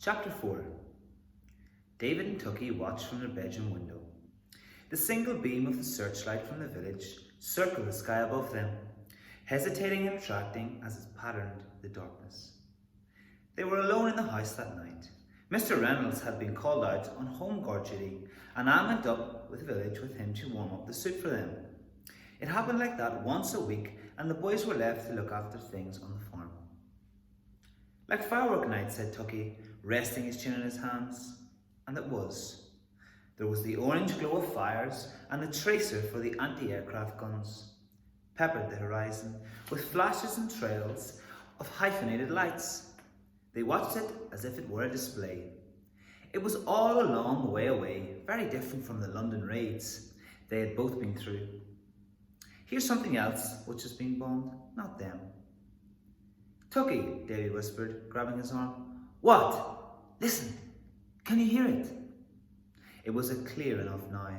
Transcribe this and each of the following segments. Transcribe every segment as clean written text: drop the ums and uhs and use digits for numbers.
Chapter 4. David and Tucky watched from their bedroom window. The single beam of the searchlight from the village circled the sky above them, hesitating and retracting as it patterned the darkness. They were alone in the house that night. Mr. Reynolds had been called out on home guard duty, and Anne went up with the village with him to warm up the suit for them. It happened like that once a week, and the boys were left to look after things on the farm. Like firework night, said Tucky, resting his chin in his hands. And it was. There was the orange glow of fires and the tracer for the anti-aircraft guns, peppered the horizon with flashes and trails of hyphenated lights. They watched it as if it were a display. It was all a long way away, very different from the London raids they had both been through. Here's something else which has been bombed, not them. Tucky, Davy whispered, grabbing his arm. What? Listen, can you hear it? It was clear enough now,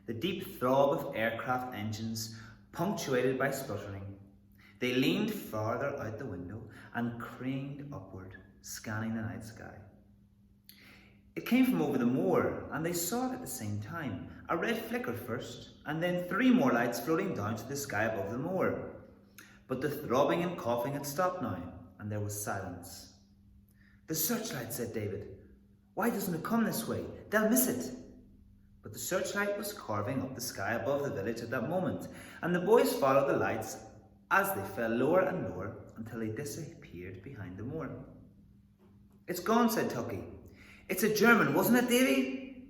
the deep throb of aircraft engines punctuated by spluttering. They leaned farther out the window and craned upward, scanning the night sky. It came from over the moor, and they saw it at the same time, a red flicker first, and then 3 more lights floating down to the sky above the moor. But the throbbing and coughing had stopped now, and there was silence. The searchlight, said David. Why doesn't it come this way? They'll miss it. But the searchlight was carving up the sky above the village at that moment, and the boys followed the lights as they fell lower and lower until they disappeared behind the moor. It's gone, said Tucky. It's a German, wasn't it, Davy?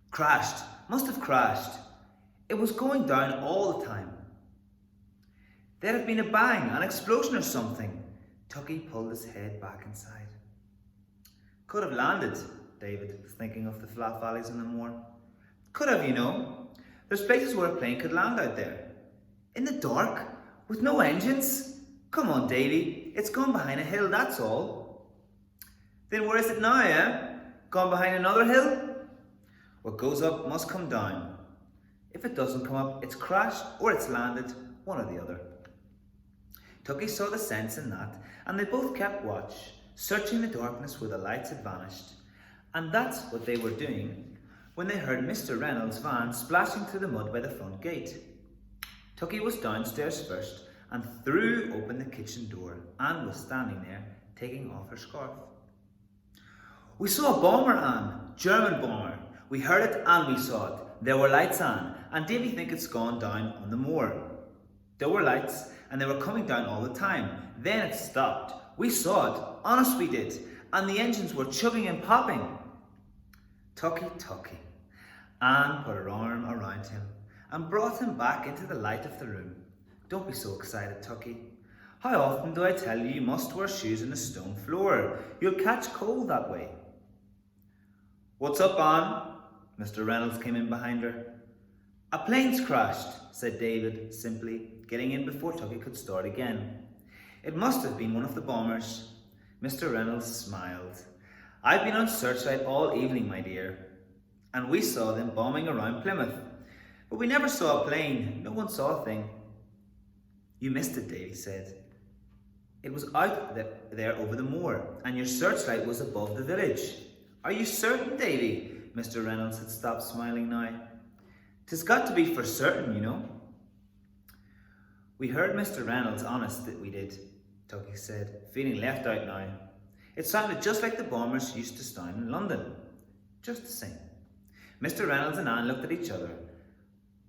Crashed. Must have crashed. It was going down all the time. There'd have been a bang, an explosion or something. Tucky pulled his head back inside. Could have landed, David was thinking of the flat valleys on the moor. Could have, you know. There's places where a plane could land out there. In the dark, with no engines. Come on, Davy, it's gone behind a hill, that's all. Then where is it now, eh? Gone behind another hill? What goes up must come down. If it doesn't come up, it's crashed or it's landed, one or the other. Tucky saw the sense in that, and they both kept watch, searching the darkness where the lights had vanished. And that's what they were doing when they heard Mr. Reynolds' van splashing through the mud by the front gate. Tucky was downstairs first and threw open the kitchen door. Anne was standing there, taking off her scarf. We saw a bomber, Anne. German bomber. We heard it and we saw it. There were lights, Anne, and Davy think it's gone down on the moor. There were lights, and they were coming down all the time. Then it stopped. We saw it. Honest we did. And the engines were chugging and popping. Tucky. Anne put her arm around him and brought him back into the light of the room. Don't be so excited, Tucky. How often do I tell you you must wear shoes on a stone floor? You'll catch cold that way. What's up, Anne? Mr. Reynolds came in behind her. A plane's crashed, said David simply, getting in before Tucky could start again. It must have been one of the bombers. Mr. Reynolds smiled. I've been on searchlight all evening, my dear, and we saw them bombing around Plymouth. But we never saw a plane. No one saw a thing. You missed it, Davy said. It was out there over the moor, and your searchlight was above the village. Are you certain, Davy? Mr. Reynolds had stopped smiling now. 'Tis got to be for certain, you know. We heard Mr. Reynolds honest that we did, Tucky said, feeling left out now. It sounded just like the bombers used to sound in London. Just the same. Mr. Reynolds and Anne looked at each other.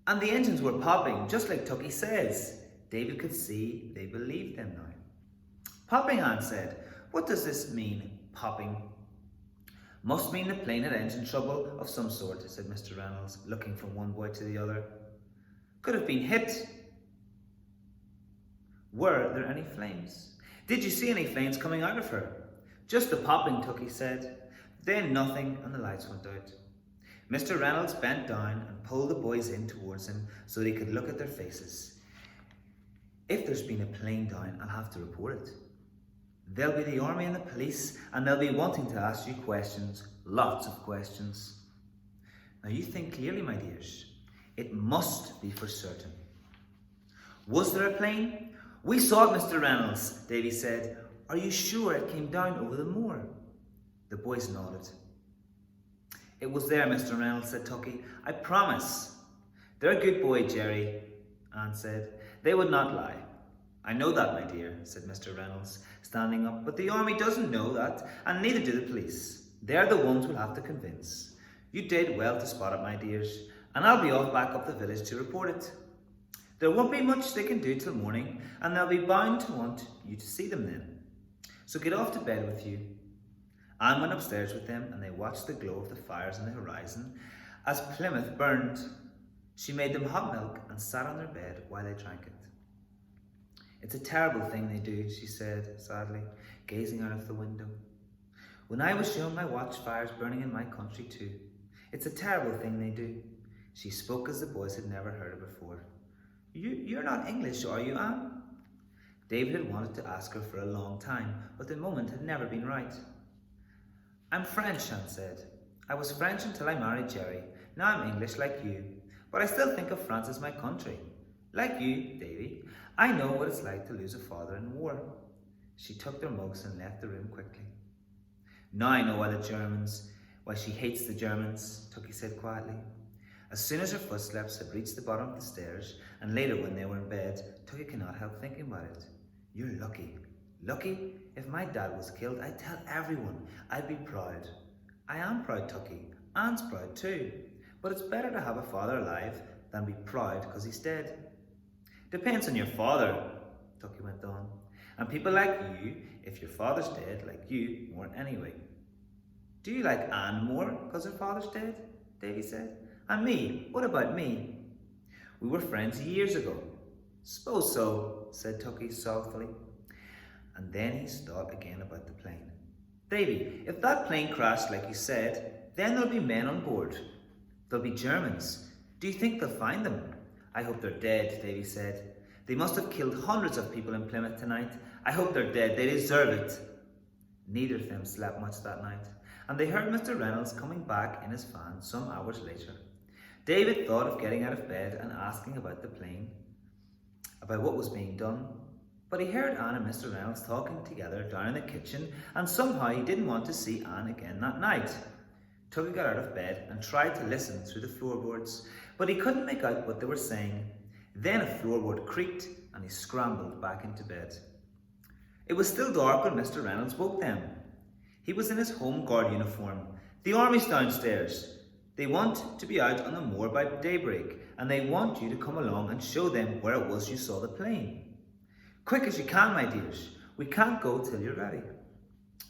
And the engines were popping, just like Tucky says. David could see they believed them now. Popping, Anne said. What does this mean, popping? Must mean the plane had engine trouble of some sort, said Mr. Reynolds, looking from one boy to the other. Could have been hit. Were there any flames? Did you see any flames coming out of her? Just the popping, Tucky said. Then nothing, and the lights went out. Mr. Reynolds bent down and pulled the boys in towards him so that he could look at their faces. If there's been a plane down, I'll have to report it. There'll be the army and the police, and they'll be wanting to ask you questions, lots of questions. Now you think clearly, my dears. It must be for certain. Was there a plane? We saw it, Mr. Reynolds, Davy said. Are you sure it came down over the moor? The boys nodded. It was there, Mr. Reynolds, said Tucky. I promise. They're a good boy, Jerry, Anne said. They would not lie. I know that, my dear, said Mr. Reynolds, standing up, but the army doesn't know that, and neither do the police. They're the ones we'll have to convince. You did well to spot it, my dears, and I'll be off back up the village to report it. There won't be much they can do till morning, and they'll be bound to want you to see them then. So get off to bed with you. Anne went upstairs with them, and they watched the glow of the fires on the horizon as Plymouth burned. She made them hot milk and sat on their bed while they drank it. It's a terrible thing they do, she said sadly, gazing out of the window. When I was young, I watched fires burning in my country too. It's a terrible thing they do. She spoke as the boys had never heard her before. You're not English, are you, Anne? David had wanted to ask her for a long time, but the moment had never been right. I'm French, Anne said. I was French until I married Jerry. Now I'm English like you, but I still think of France as my country. Like you, Davy, I know what it's like to lose a father in war. She took their mugs and left the room quickly. Now I know why she hates the Germans, Tucky said quietly. As soon as her footsteps had reached the bottom of the stairs, and later when they were in bed, Tucky could not help thinking about it. You're lucky. Lucky? If my dad was killed, I'd tell everyone. I'd be proud. I am proud, Tucky. Anne's proud too. But it's better to have a father alive than be proud because he's dead. Depends on your father, Tucky went on. And people like you, if your father's dead, like you, more anyway. Do you like Anne more because her father's dead? Davy said. And me? What about me? We were friends years ago. Suppose so, said Tucky softly. And then he thought again about the plane. Davy, if that plane crashed like you said, then there'll be men on board. There'll be Germans. Do you think they'll find them? I hope they're dead, Davy said. They must have killed hundreds of people in Plymouth tonight. I hope they're dead. They deserve it. Neither of them slept much that night, and they heard Mr. Reynolds coming back in his van some hours later. David thought of getting out of bed and asking about the plane, about what was being done, but he heard Anne and Mr. Reynolds talking together down in the kitchen, and somehow he didn't want to see Anne again that night. Tucky got out of bed and tried to listen through the floorboards, but he couldn't make out what they were saying. Then a floorboard creaked and he scrambled back into bed. It was still dark when Mr. Reynolds woke them. He was in his Home Guard uniform. The army's downstairs. They want to be out on the moor by daybreak, and they want you to come along and show them where it was you saw the plane. Quick as you can, my dears. We can't go till you're ready.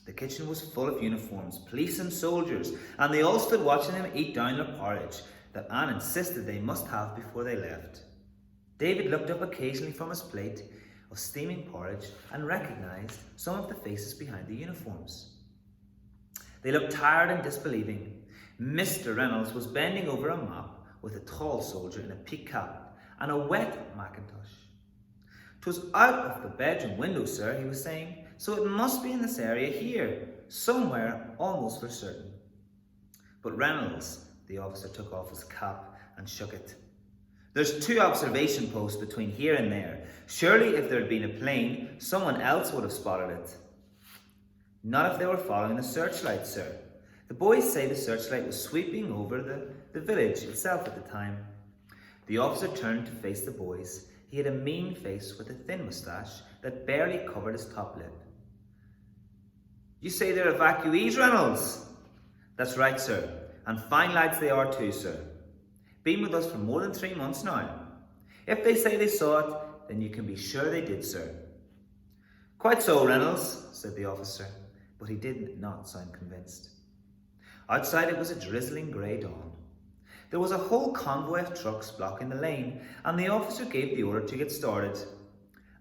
The kitchen was full of uniforms, police and soldiers, and they all stood watching them eat down their porridge that Anne insisted they must have before they left. David looked up occasionally from his plate of steaming porridge and recognised some of the faces behind the uniforms. They looked tired and disbelieving. Mr. Reynolds was bending over a map with a tall soldier in a peaked cap and a wet mackintosh. "'Twas out of the bedroom window, sir," he was saying, "so it must be in this area here, somewhere almost for certain." But Reynolds, the officer, took off his cap and shook it. "There's 2 observation posts between here and there. Surely if there had been a plane, someone else would have spotted it." "Not if they were following the searchlight, sir. The boys say the searchlight was sweeping over the village itself at the time." The officer turned to face the boys. He had a mean face with a thin moustache that barely covered his top lip. "You say they're evacuees, Reynolds?" "That's right, sir. And fine lads they are too, sir. Been with us for more than 3 months now. If they say they saw it, then you can be sure they did, sir." "Quite so, Reynolds," said the officer, but he did not sound convinced. Outside it was a drizzling grey dawn. There was a whole convoy of trucks blocking the lane, and the officer gave the order to get started.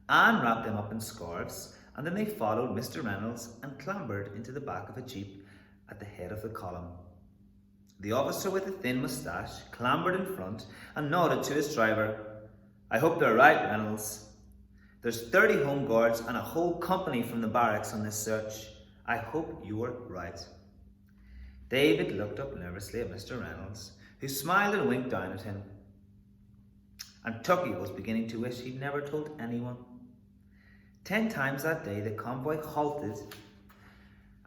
Anne wrapped them up in scarves, and then they followed Mr. Reynolds and clambered into the back of a jeep at the head of the column. The officer with the thin moustache clambered in front and nodded to his driver. "I hope they're right, Reynolds. There's 30 Home Guards and a whole company from the barracks on this search. I hope you're right." David looked up nervously at Mr. Reynolds, who smiled and winked down at him. And Tucky was beginning to wish he'd never told anyone. 10 times that day the convoy halted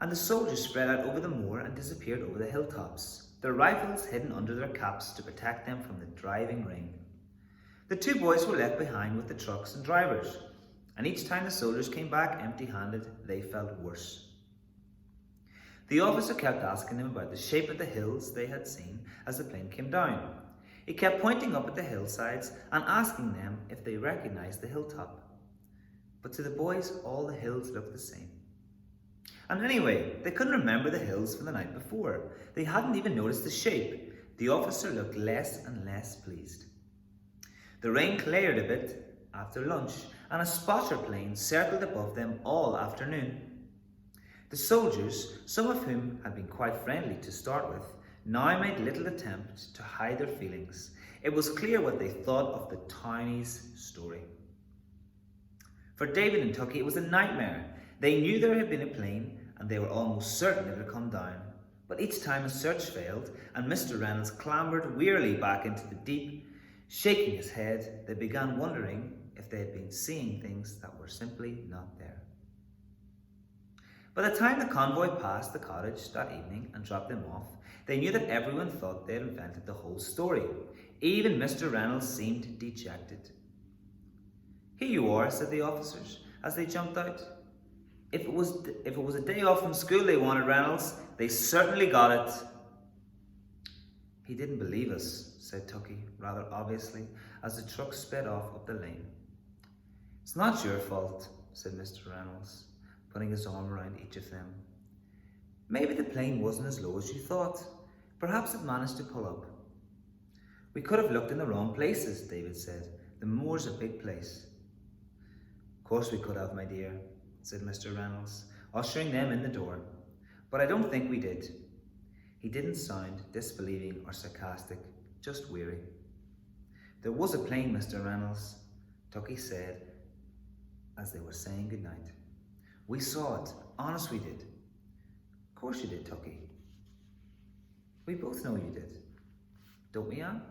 and the soldiers spread out over the moor and disappeared over the hilltops, their rifles hidden under their caps to protect them from the driving rain. The two boys were left behind with the trucks and drivers, and each time the soldiers came back empty-handed, they felt worse. The officer kept asking them about the shape of the hills they had seen as the plane came down. He kept pointing up at the hillsides and asking them if they recognized the hilltop. But to the boys, all the hills looked the same. And anyway, they couldn't remember the hills from the night before. They hadn't even noticed the shape. The officer looked less and less pleased. The rain cleared a bit after lunch, and a spotter plane circled above them all afternoon. The soldiers, some of whom had been quite friendly to start with, now made little attempt to hide their feelings. It was clear what they thought of the townies' story. For David and Tucky, it was a nightmare. They knew there had been a plane, and they were almost certain it had come down. But each time a search failed, and Mr. Reynolds clambered wearily back into the deep, shaking his head, they began wondering if they had been seeing things that were simply not there. By the time the convoy passed the cottage that evening and dropped them off, they knew that everyone thought they had invented the whole story. Even Mr. Reynolds seemed dejected. "Here you are," said the officers as they jumped out. If it was a day off from school they wanted, Reynolds, they certainly got it." "He didn't believe us," said Tucky, rather obviously, as the truck sped off up the lane. "It's not your fault," said Mr. Reynolds, putting his arm around each of them. "Maybe the plane wasn't as low as you thought. Perhaps it managed to pull up." "We could have looked in the wrong places," David said. "The moor's a big place." "Of course we could have, my dear," said Mr. Reynolds, ushering them in the door. "But I don't think we did." He didn't sound disbelieving or sarcastic, just weary. "There was a plane, Mr. Reynolds," Tucky said as they were saying goodnight. "We saw it, honest we did." "Of course you did, Tucky. We both know you did. Don't we, Anne?"